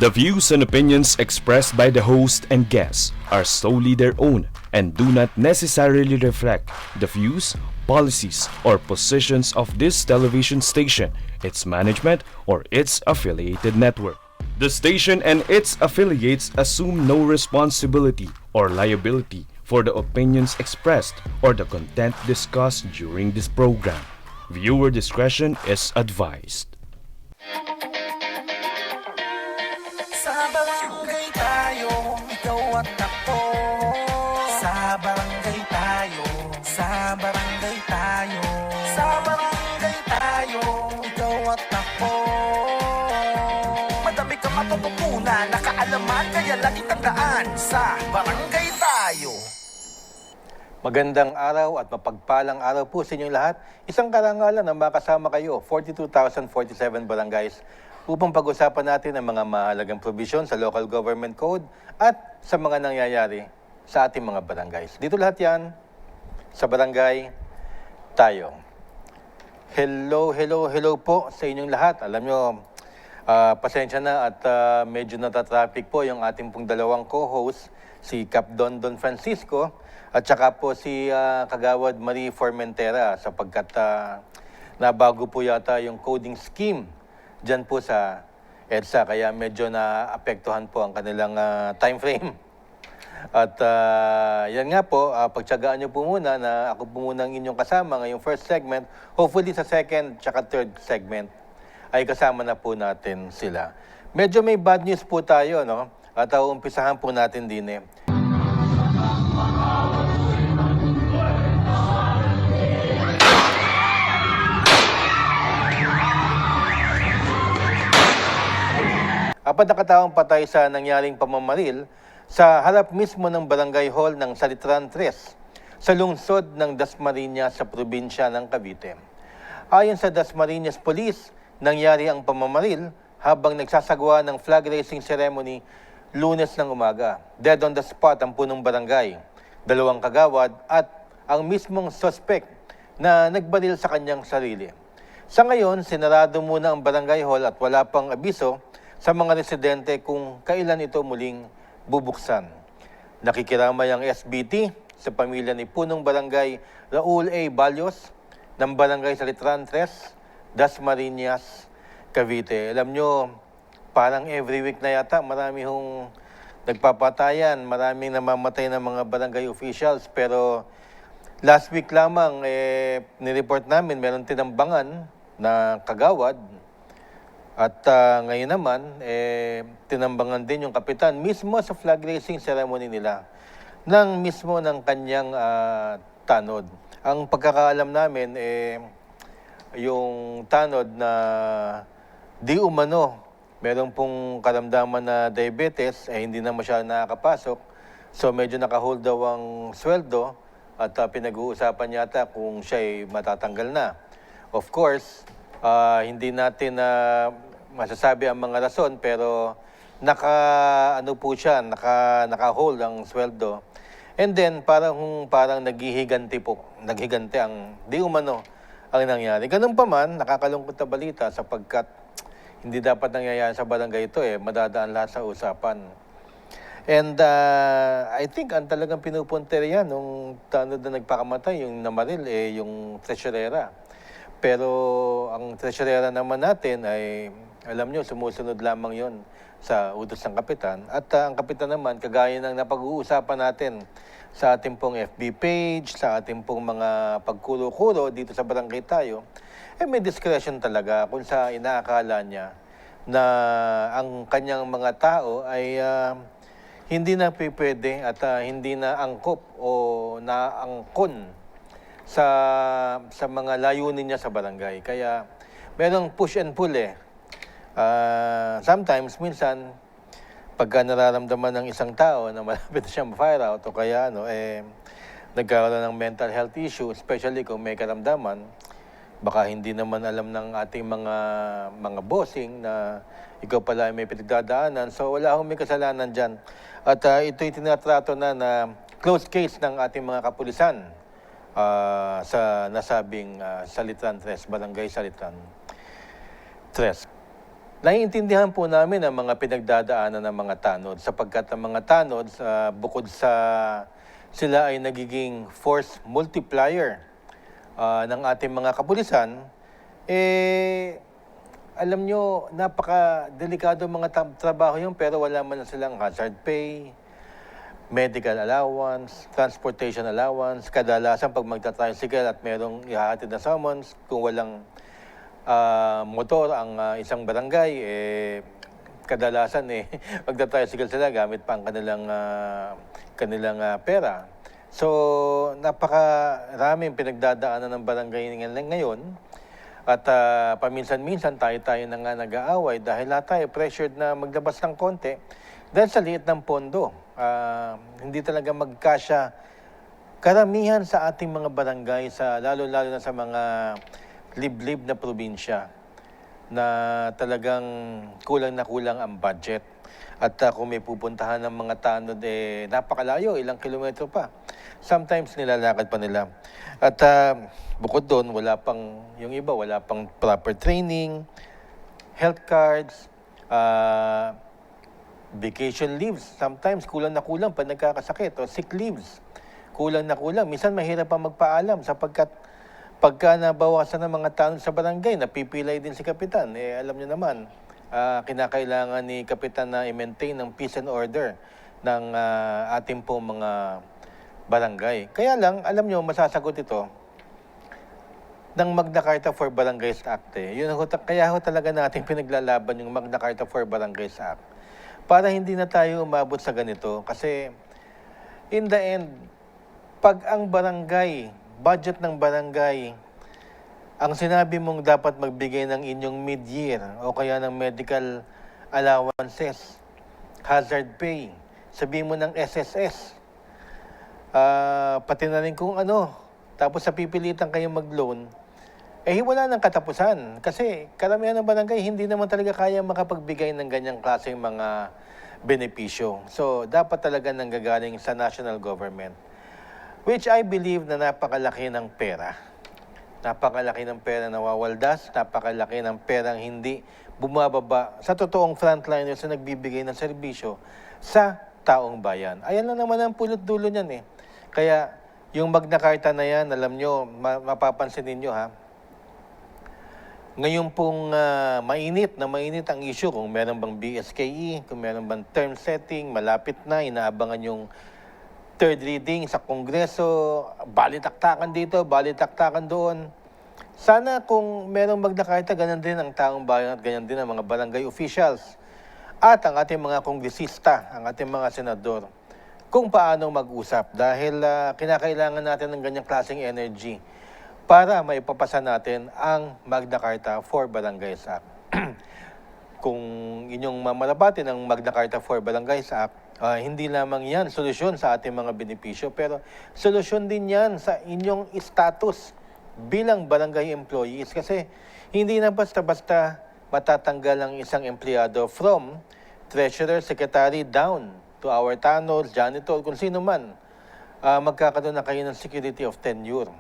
The views and opinions expressed by the host and guests are solely their own and do not necessarily reflect the views, policies, or positions of this television station, its management, or its affiliated network. The station and its affiliates assume no responsibility or liability for the opinions expressed or the content discussed during this program. Viewer discretion is advised. Sa barangay tayo, ikaw at ako. Sa barangay tayo, sa barangay tayo. Sa barangay tayo, ikaw at ako. Madami kang matututunan, nakaalaman, kaya lagi tandaan. Sa barangay tayo. Magandang araw at mapagpalang araw po sa inyong lahat. Isang karangalan na makasama kayo, 42,047 barangays, upang pag-usapan natin ang mga mahalagang probisyon sa Local Government Code at sa mga nangyayari sa ating mga barangays. Dito lahat yan sa Barangay Tayo. Hello po sa inyong lahat. Alam nyo, pasensya na at medyo natatraffic po yung ating pong dalawang co-host, si Cap Don Francisco at saka po si Kagawad Marie Formentera, sapagkat nabago po yata yung coding scheme dyan po sa EDSA, kaya medyo naapektuhan po ang kanilang time frame. At yan nga po, pagtsagaan nyo po muna na ako po muna ang inyong kasama ngayong first segment. Hopefully sa second tsaka third segment ay kasama na po natin sila. Medyo may bad news po tayo, no? At umpisahan po natin din eh. Apat na kataong patay sa nangyaring pamamaril sa harap mismo ng Barangay Hall ng Salitran 3 sa lungsod ng Dasmariñas sa probinsya ng Cavite. Ayon sa Dasmariñas Police, nangyari ang pamamaril habang nagsasagawa ng flag raising ceremony Lunes ng umaga. Dead on the spot ang punong barangay, 2 kagawad at ang mismong suspect na nagbaril sa kanyang sarili. Sa ngayon, sinarado muna ang Barangay Hall at wala pang abiso sa mga residente kung kailan ito muling bubuksan. Nakikiramay ang SBT sa pamilya ni punong barangay Raul A. Balyos ng Barangay Salitran 3, Dasmariñas, Cavite. Alam nyo, parang every week na yata marami hong nagpapatayan, maraming namamatay ng mga barangay officials, pero last week lamang nireport namin meron tinambangan na kagawad. At ngayon naman, tinambangan din yung kapitan mismo sa flag raising ceremony nila ng mismo ng kanyang tanod. Ang pagkakaalam namin, yung tanod na di umano, meron pong karamdaman na diabetes, hindi na masyadong nakakapasok. So medyo nakahold daw ang sweldo at pinag-uusapan yata kung siya ay matatanggal na. Of course, hindi natin masasabi ang mga rason, pero naka-hold ang sweldo. And then parang naghihigante ang di umano ang nangyari. Ganun pa man, nakakalungkot na balita sapagkat hindi dapat nangyayari sa barangay ito, madadaan lahat sa usapan. And I think ang talagang pinupunteriya nung tanod na nagpakamatay, yung namaril, yung tresurera. Pero ang tresurera naman natin ay, alam nyo, sumusunod lamang yon sa utos ng kapitan. At ang kapitan naman, kagaya ng napag-uusapan natin sa ating pong FB page, sa ating pong mga pagkuro-kuro dito sa Barangay Tayo, may discretion talaga kung sa inaakala niya na ang kanyang mga tao ay hindi na pwede at hindi na angkop o naangkon sa mga layunin niya sa barangay. Kaya merong push and pull sometimes, minsan, pagka nararamdaman ng isang tao na malapit na siya ma-fire out o kaya nagkaroon ng mental health issue, especially kung may karamdaman, baka hindi naman alam ng ating mga bossing na ikaw pala ay may pinagdadaanan. So wala akong may kasalanan dyan. At ito'y tinatrato na closed case ng ating mga kapulisan sa nasabing Salitran 3, Barangay Salitran 3. Naiintindihan po namin ang mga pinagdadaanan ng mga tanod sapagkat ang mga tanod, bukod sa sila ay nagiging force multiplier ng ating mga kapulisan, alam nyo, napaka-delikado mga trabaho yun pero wala man silang hazard pay, medical allowance, transportation allowance. Kadalasan pag magta-tricycle at merong ihahatid na summons, kung walang motor ang isang barangay, kadalasan magta-tricycle sila gamit pa ang kanilang pera. So, napakaraming pinagdadaanan ng barangay ngayon. At paminsan-minsan tayo na nga nag-aaway dahil lahat tayo pressured na maglabas ng konti dahil sa liit ng pondo. Hindi talaga magkasya karamihan sa ating mga barangay, lalo-lalo na sa mga liblib na probinsya na talagang kulang na kulang ang budget. At kung may pupuntahan ng mga tanod, napakalayo, ilang kilometro pa. Sometimes nilalakad pa nila. At bukod doon, yung iba, wala pang proper training, health cards, vacation leaves. Sometimes kulang na kulang pag nagkakasakit o sick leaves. Kulang na kulang. Minsan mahirap pa magpaalam sapagkat pagka nabawasan ng mga tanod sa barangay, napipilay din si Kapitan. Alam niyo naman, kinakailangan ni Kapitan na i-maintain ng peace and order ng ating pong mga barangay. Kaya lang, alam niyo, masasagot ito ng Magna Carta for Barangays Act. Kaya talaga natin pinaglalaban yung Magna Carta for Barangays Act. Para hindi na tayo umabot sa ganito. Kasi, in the end, pag ang barangay, budget ng barangay, ang sinabi mong dapat magbigay ng inyong mid-year o kaya ng medical allowances, hazard pay, sabi mo ng SSS, pati na rin kung ano, tapos sa pipilitan kayong mag-loan, wala nang katapusan. Kasi karamihan ng barangay, hindi naman talaga kaya makapagbigay ng ganyang klaseng mga benepisyo. So, dapat talaga nanggagaling sa national government. Which I believe na napakalaki ng pera. Napakalaki ng pera na nawawaldas, napakalaki ng perang hindi bumababa sa totoong frontliners na nagbibigay ng serbisyo sa taong bayan. Ayan lang naman ang pulot dulo niyan Kaya yung Magna Carta na yan, alam nyo, mapapansin ninyo ngayon pong mainit ang issue kung meron bang BSKE, kung meron bang term setting, malapit na, inaabangan yung third reading sa Kongreso, balitaktakan dito, balitaktakan doon. Sana kung merong Magna Carta, ganyan din ang taong bayan at ganyan din ang mga barangay officials at ang ating mga kongresista, ang ating mga senador, kung paano mag-usap. Dahil kinakailangan natin ng ganyang klaseng energy para maipapasa natin ang Magna Carta for Barangays Act. Kung inyong mamalabati ng Magna Carta for Barangays Act, hindi lamang yan solusyon sa ating mga benepisyo, pero solusyon din yan sa inyong status bilang barangay employees. Kasi hindi na basta-basta matatanggal ang isang empleyado from treasurer, secretary, down to our tanod, janitor, kung sino man. Magkakaroon na kayo ng security of tenure.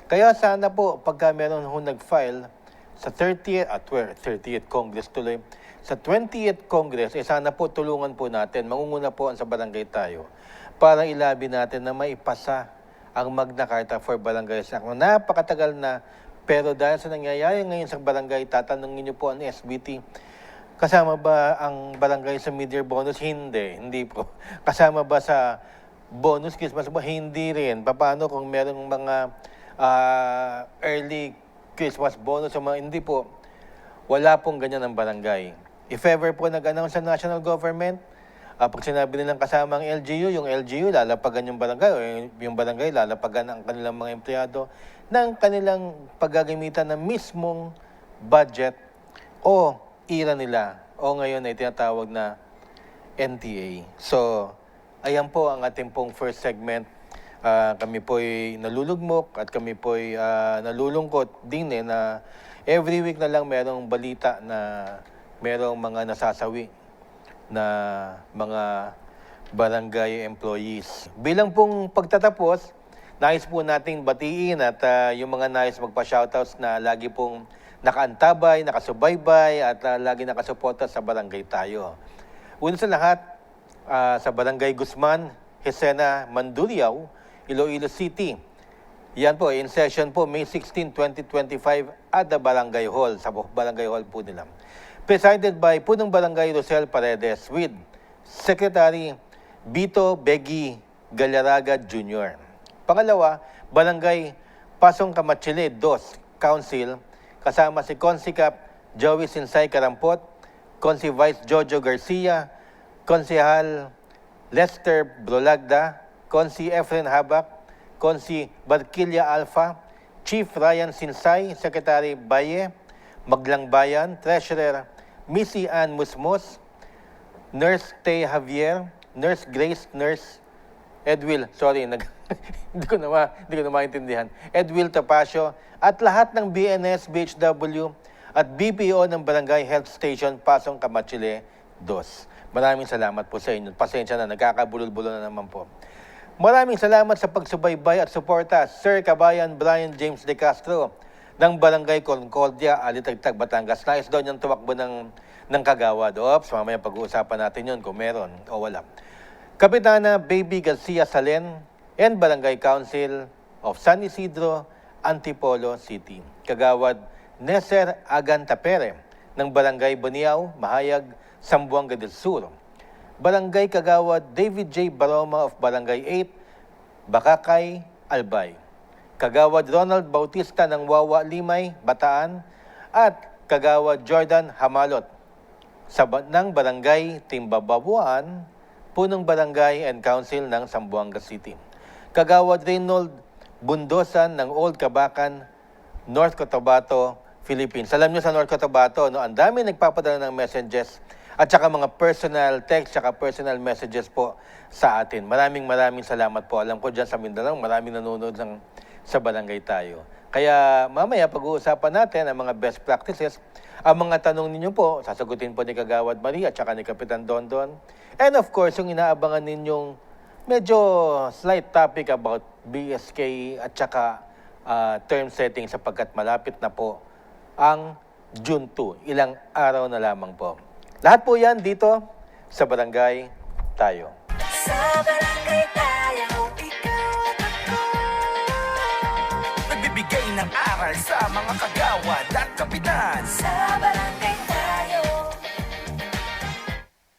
Kaya sana po, pagka meron nag-file sa 30th Congress tuloy, sa 20th Congress, sana po tulungan po natin, mangunguna po sa barangay tayo, para ilabi natin na maipasa ang Magna Carta for Barangays Act. Napakatagal na, pero dahil sa nangyayari ngayon sa barangay, tatanungin niyo po ang SBT, kasama ba ang barangay sa mid-year bonus? Hindi po. Kasama ba sa bonus Christmas ba? Hindi rin. Paano kung merong mga early Christmas bonus? Hindi po. Wala pong ganyan ang barangay. If ever po nag-announce sa national government, pag sinabi nilang kasama ang LGU, yung LGU lalapagan yung barangay o yung barangay lalapagan ang kanilang mga empleyado ng kanilang paggagamitan ng mismong budget o ira nila o ngayon ay tinatawag na NTA. So, ayan po ang ating pong first segment. Kami po'y nalulugmok at kami po'y nalulungkot din na every week na lang merong balita na merong mga nasasawi na mga barangay employees. Bilang pong pagtatapos, Nais po nating batiin at yung mga nais magpa-shoutouts na lagi pong nakaantabay, nakasubaybay at lagi nakasuporta sa Barangay Tayo. Una sa lahat, sa Barangay Guzman, Hesena, Mandurriao, Iloilo City. Yan po, in session po, May 16, 2025 at the Barangay Hall, sa Barangay Hall po nila. Presided by Punong Barangay Rosel Paredes with Secretary Bito Begi Galyaraga Jr. Pangalawa, Barangay Pasong Kamachile 2 Council, kasama si Consikap Joey Sinsay Karampot, Consi Vice Jojo Garcia, Konsehal Lester Brolagda, Consi Efren Habak, Consi Barquilla Alpha, Chief Ryan Sinsay, Secretary Baye, Maglang Bayan, Treasurer Missy Ann Musmos, Nurse Tay Javier, Nurse Grace, Nurse Edwil, sorry, hindi ko na maintindihan. Edwil Tapasio at lahat ng BNS, BHW at BPO ng Barangay Health Station Pasong Kamachile 2. Maraming salamat po sa inyo. Pasensya na, nagkakabulol-bulol na naman po. Maraming salamat sa pagsubaybay at suporta, Sir Kabayan Brian James De Castro ng Barangay Concordia, Alitagtag, Batangas. Nais daw niyang tumakbo ng kagawad. Ops, mamaya pag-uusapan natin yun kung meron o wala. Kapitana Baby Garcia Salen and Barangay Council of San Isidro, Antipolo City. Kagawad Neser Agantapere ng Barangay Boniao, Mahayag, Zamboanga del Sur. Barangay Kagawad David J. Baroma of Barangay 8, Bakakay, Albay. Kagawad Ronald Bautista ng Wawa Limay, Bataan. At Kagawad Jordan Hamalot ng Barangay Timbababuan, Punong Barangay and Council ng Zamboanga City. Kagawad Reynold Bundosan ng Old Kabakan, North Cotabato, Philippines. Alam nyo sa North Cotabato, no, ang dami nagpapadala ng messages at saka mga personal text, saka personal messages po sa atin. Maraming salamat po. Alam ko dyan sa Mindanao, maraming nanonood sa Barangay Tayo. Kaya mamaya pag-uusapan natin ang mga best practices. Ang mga tanong ninyo po, sasagutin po ni Kagawad Maria at saka ni Kapitan Dondon. And of course, yung inaabangan ninyong medyo slight topic about BSK at saka term setting sapagkat malapit na po ang June 2. Ilang araw na lamang po. Lahat po yan dito sa Barangay Tayo. Sa Barangay Tayo, ikaw at ako. Nagbibigay ng aral sa mga kagawad at kapitan. Sa Barangay